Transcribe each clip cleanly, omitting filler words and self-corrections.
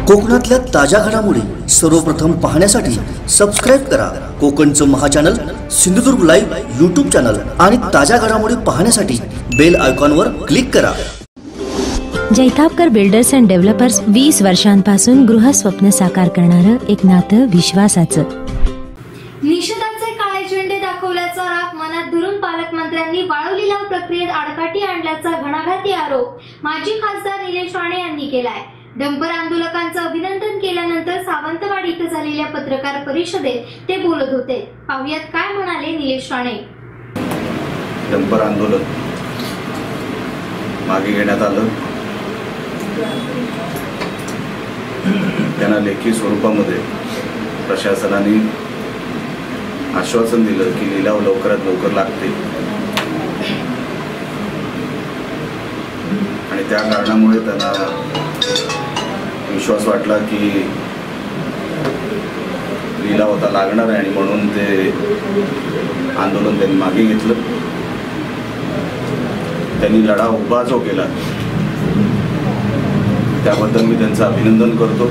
कोकणातल्या ताज्या घडामोडी सर्वप्रथम पाहण्यासाठी सबस्क्राइब करा कोकणचं महाचॅनल सिंधुदुर्ग लाईव्ह यूट्यूब चॅनल आणि ताज्या घडामोडी पाहण्यासाठी बेल आयकॉनवर क्लिक करा। जैतापकर बिल्डर्स अँड डेव्हलपर्स 20 वर्षांपासून गृहस्वप्न साकार करणारं एक नातं विश्वासाचं। निषेधाचे काळे झेंडे दाखवल्याचा राग मनात धरून पालकमंत्र्यांनी वाळू लिलाव प्रक्रियेत आडकाठी आणल्याचा घणाघाती आरोप माजी खासदार निलेश राणे यांनी केलाय। डंपर आंदोलकांचं अभिनंदन केल्यानंतर सावंतवाडी इथं झालेल्या पत्रकार परिषदेत ते बोलत होते। पाहुयात काय म्हणाले निलेश राणे। डंपर आंदोलन मागे घेण्यात आलं, त्यांना लेखी स्वरूपामध्ये प्रशासनाने आश्वासन दिलं की लिलाव लवकरात लवकर लागते आणि त्या कारणामुळे त्यांना विश्वास वाटला की लिलाव आता लागणार आहे आणि म्हणून ते आंदोलन त्यांनी मागे घेतलं। त्यांनी लढा उभा जो केला त्याबद्दल मी त्यांचं अभिनंदन करतो,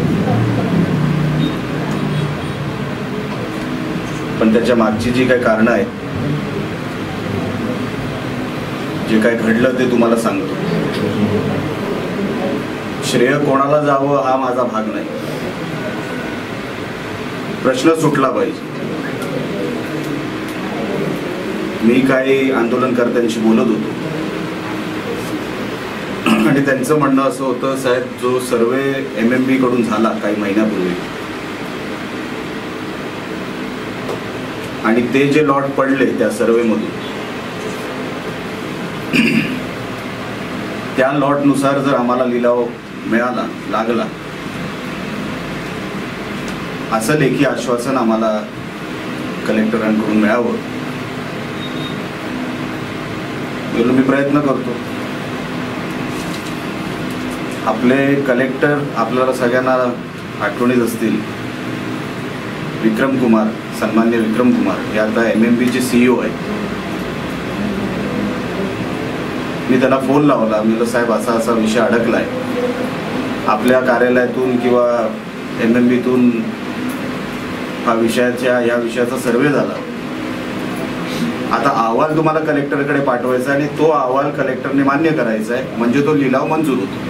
पण त्याच्या मागची जी काही कारणं आहेत, जे काय घडलं ते तुम्हाला सांगतो। श्रेय कोणाला जावं हा माझा भाग नाही, प्रश्न सुटला पाहिजे। मी काही आंदोलनकर्त्यांशी बोलत होतो आणि त्यांचं म्हणणं असं होतं, साहेब जो सर्वे MMB कडून झाला काही महिन्यापूर्वी आणि ते जे लॉट पडले त्या सर्वेमधून, त्या लॉटनुसार जर आम्हाला लिलाव मिळाला लागला असं लेखी आश्वासन आम्हाला कलेक्टरांकडून मिळावं म्हणून मी प्रयत्न करतो। आपले कलेक्टर आपल्याला सगळ्यांना आठवणीत असतील, विक्रम कुमार, सन्मान्य विक्रम कुमार हे आता MMB चे CEO आहेत। मी त्यांना फोन लावला, मी साहेब असा असा विषय अडकलाय, आपल्या कार्यालयातून किंवा MMBतून या विषयाचा सर्वे झाला, आता अहवाल तुम्हाला कलेक्टरकडे पाठवायचा आणि तो अहवाल कलेक्टरने मान्य करायचा आहे, म्हणजे तो लिलाव मंजूर होतो।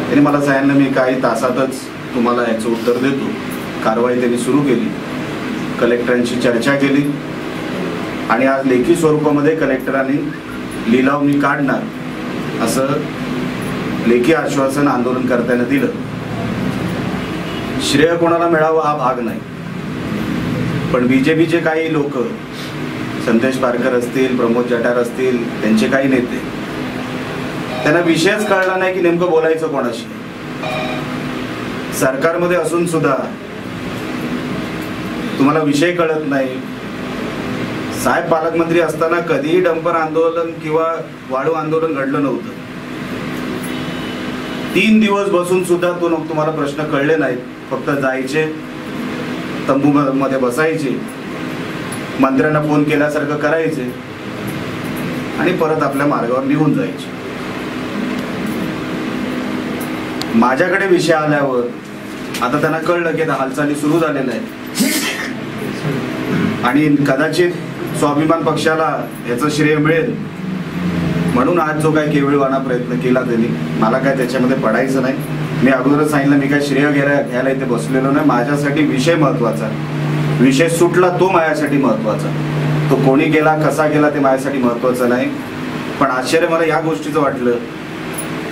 त्यांनी मला सांगितलं मी काही तासातच तुम्हाला याचं उत्तर देतो। कारवाई त्यांनी सुरू केली, कलेक्टरांशी चर्चा केली आणि आज लेखी स्वरूपामध्ये कलेक्टरांनी लिलाव मी काढणार असं लेखी आश्वासन आंदोलनकर्त्यांना दिलं। श्रेय कोणाला मिळावं हा भाग नाही, पण BJPचे काही लोक, संदेश पारकर असतील, प्रमोद जठार असतील, त्यांचे काही नेते, त्यांना विषयच कळला नाही की नेमकं बोलायचं कोणाशी। सरकारमध्ये असून सुद्धा तुम्हाला विषय कळत नाही। साहेब पालकमंत्री असताना कधीही डंपर आंदोलन किंवा वाळू आंदोलन घडलं नव्हतं। 3 दिवस बसून सुद्धा तुम्हाला प्रश्न कळले नाहीत, फक्त जायचे, तंबू मध्ये बसायचे, मंत्र्यांना फोन केल्यासारखं करायचे आणि परत आपल्या मार्गावर निघून जायचे। माझ्याकडे विषय आल्यावर आता त्यांना कळलं की हालचाली सुरू झालेल्या आहेत आणि कदाचित स्वाभिमान पक्षाला याचं श्रेय मिळेल म्हणून आज जो काय केविळवाणा प्रयत्न केला त्यांनी, मला काय त्याच्यामध्ये पडायचं नाही। मी अगोदरच सांगितलं, मी काय श्रेय घ्यायला इथे बसलेलो नाही। माझ्यासाठी विषय महत्वाचा, विषय सुटला तो माझ्यासाठी महत्वाचा, तो कोणी गेला कसा गेला ते माझ्यासाठी महत्वाचं नाही। पण आश्चर्य मला या गोष्टीचं वाटलं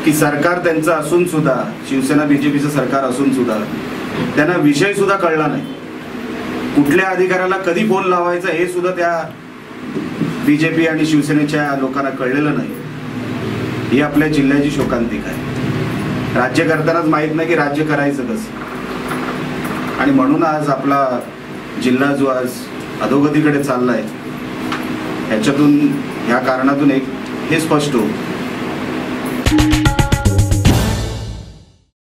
की सरकार त्यांचं असून सुद्धा, शिवसेना BJPचं सरकार असून सुद्धा त्यांना विषय सुद्धा कळला नाही, कुठल्या अधिकाऱ्याला कधी फोन लावायचा हे सुद्धा त्या BJP आणि शिवसेनेच्या लोकांना कळलेलं नाही। ही आपल्या जिल्ह्याची शोकांतिका आहे। राज्य करतानाच माहित नाही की राज्य करायचं कसं, आणि म्हणून आज आपला जिल्हा जो आज अधोगतीकडे चाललाय, ह्याच्यातून ह्या कारणातून एक हे स्पष्ट होतं